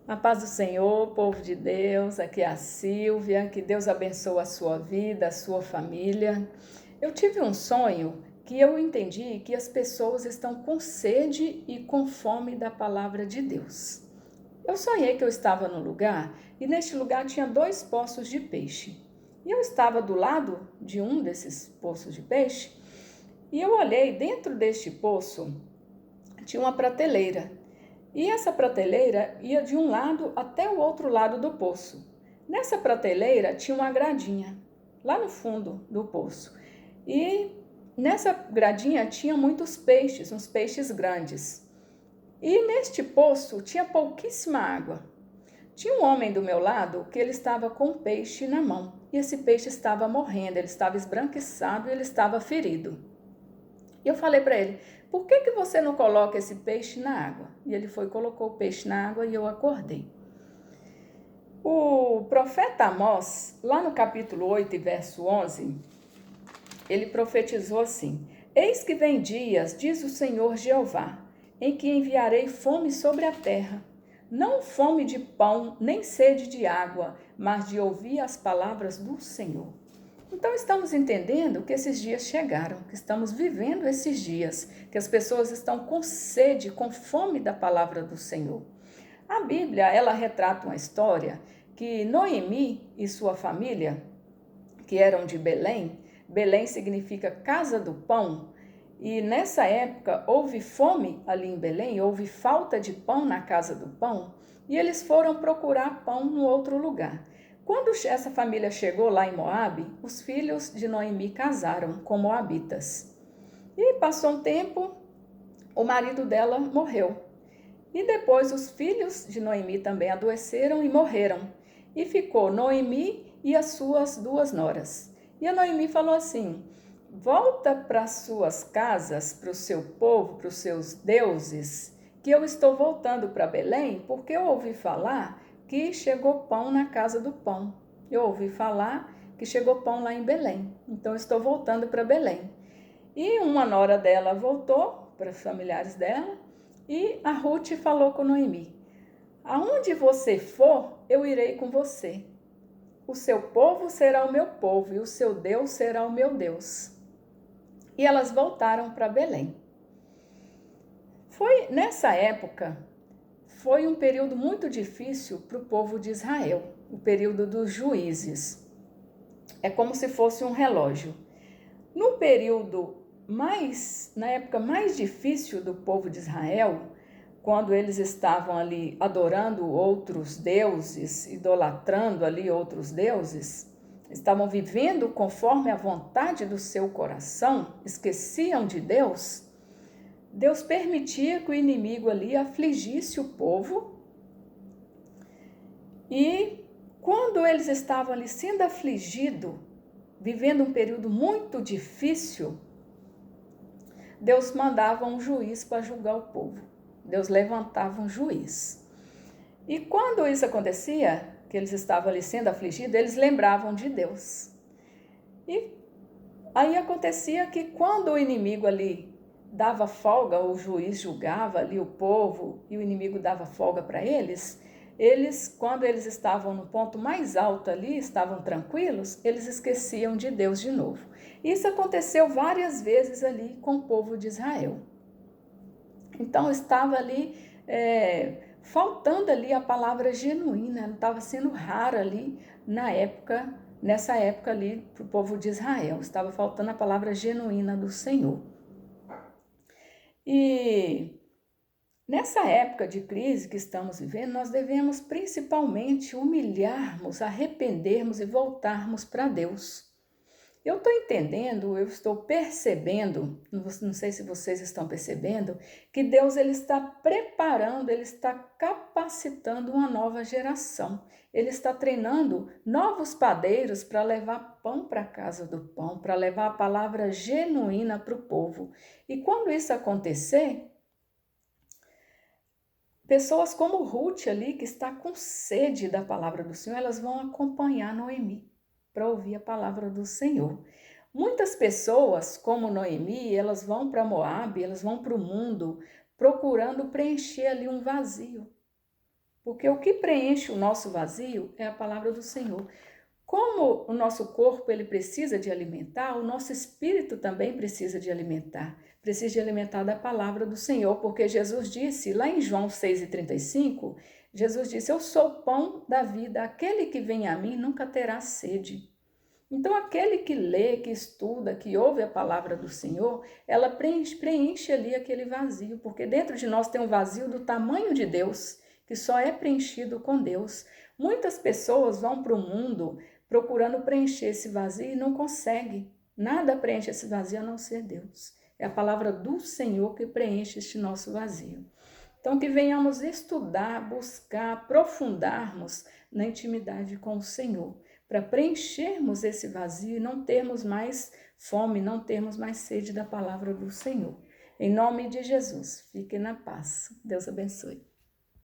A paz do Senhor, povo de Deus, aqui é a Silvia, que Deus abençoe a sua vida, a sua família. Eu tive um sonho que eu entendi que as pessoas estão com sede e com fome da palavra de Deus. Eu sonhei que eu estava num lugar e neste lugar tinha 2 poços de peixe. E eu estava do lado de um desses poços de peixe e eu olhei dentro deste poço, tinha uma prateleira. E essa prateleira ia de um lado até o outro lado do poço. Nessa prateleira tinha uma gradinha, lá no fundo do poço. E nessa gradinha tinha muitos peixes, uns peixes grandes. E neste poço tinha pouquíssima água. Tinha um homem do meu lado que ele estava com um peixe na mão. E esse peixe estava morrendo, ele estava esbranquiçado e ele estava ferido. E eu falei para ele, por que você não coloca esse peixe na água? E ele foi e colocou o peixe na água e eu acordei. O profeta Amós, lá no capítulo 8 e verso 11, ele profetizou assim: Eis que vem dias, diz o Senhor Jeová, em que enviarei fome sobre a terra, não fome de pão, nem sede de água, mas de ouvir as palavras do Senhor. Então estamos entendendo que esses dias chegaram, que estamos vivendo esses dias, que as pessoas estão com sede, com fome da palavra do Senhor. A Bíblia, ela retrata uma história que Noemi e sua família, que eram de Belém, Belém significa casa do pão, e nessa época houve fome ali em Belém, houve falta de pão na casa do pão, e eles foram procurar pão no outro lugar. Quando essa família chegou lá em Moabe, os filhos de Noemi casaram com moabitas. E passou um tempo, o marido dela morreu. E depois os filhos de Noemi também adoeceram e morreram. E ficou Noemi e as suas 2 noras. E a Noemi falou assim: volta para as suas casas, para o seu povo, para os seus deuses, que eu estou voltando para Belém, porque eu ouvi falar que chegou pão na casa do pão. Eu ouvi falar que chegou pão lá em Belém, então eu estou voltando para Belém. E uma nora dela voltou para os familiares dela e a Ruth falou com Noemi: aonde você for, eu irei com você. O seu povo será o meu povo e o seu Deus será o meu Deus. E elas voltaram para Belém. Foi nessa época, foi um período muito difícil para o povo de Israel, o período dos juízes. É como se fosse um relógio. No período na época mais difícil do povo de Israel, quando eles estavam ali adorando outros deuses, idolatrando ali outros deuses, estavam vivendo conforme a vontade do seu coração, esqueciam de Deus, Deus permitia que o inimigo ali afligisse o povo. E quando eles estavam ali sendo afligidos, vivendo um período muito difícil, Deus mandava um juiz para julgar o povo. Deus levantava um juiz. E quando isso acontecia, que eles estavam ali sendo afligidos, eles lembravam de Deus. E aí acontecia que quando o inimigo ali dava folga, o juiz julgava ali o povo e o inimigo dava folga para eles, quando eles estavam no ponto mais alto ali, estavam tranquilos, eles esqueciam de Deus de novo. Isso aconteceu várias vezes ali com o povo de Israel. Então estava ali faltando ali a palavra genuína, ela estava sendo rara ali nessa época ali para o povo de Israel, estava faltando a palavra genuína do Senhor. E nessa época de crise que estamos vivendo, nós devemos principalmente humilharmos, arrependermos e voltarmos para Deus. Eu estou entendendo, eu estou percebendo, não sei se vocês estão percebendo, que Deus ele está preparando, ele está capacitando uma nova geração. Ele está treinando novos padeiros para levar pão para a casa do pão, para levar a palavra genuína para o povo. E quando isso acontecer, pessoas como Ruth ali, que está com sede da palavra do Senhor, elas vão acompanhar Noemi para ouvir a palavra do Senhor. Muitas pessoas, como Noemi, elas vão para Moabe, elas vão para o mundo procurando preencher ali um vazio. porque o que preenche o nosso vazio é a palavra do Senhor. Como o nosso corpo ele precisa de alimentar, o nosso espírito também precisa de alimentar. Precisa de alimentar da palavra do Senhor, porque Jesus disse, lá em João 6,35, Jesus disse, eu sou o pão da vida, aquele que vem a mim nunca terá sede. Então, aquele que lê, que estuda, que ouve a palavra do Senhor, ela preenche ali aquele vazio, porque dentro de nós tem um vazio do tamanho de Deus, que só é preenchido com Deus. Muitas pessoas vão para o mundo procurando preencher esse vazio e não conseguem. Nada preenche esse vazio a não ser Deus. É a palavra do Senhor que preenche este nosso vazio. Então, que venhamos estudar, buscar, aprofundarmos na intimidade com o Senhor, para preenchermos esse vazio e não termos mais fome, não termos mais sede da palavra do Senhor. Em nome de Jesus, fiquem na paz. Deus abençoe.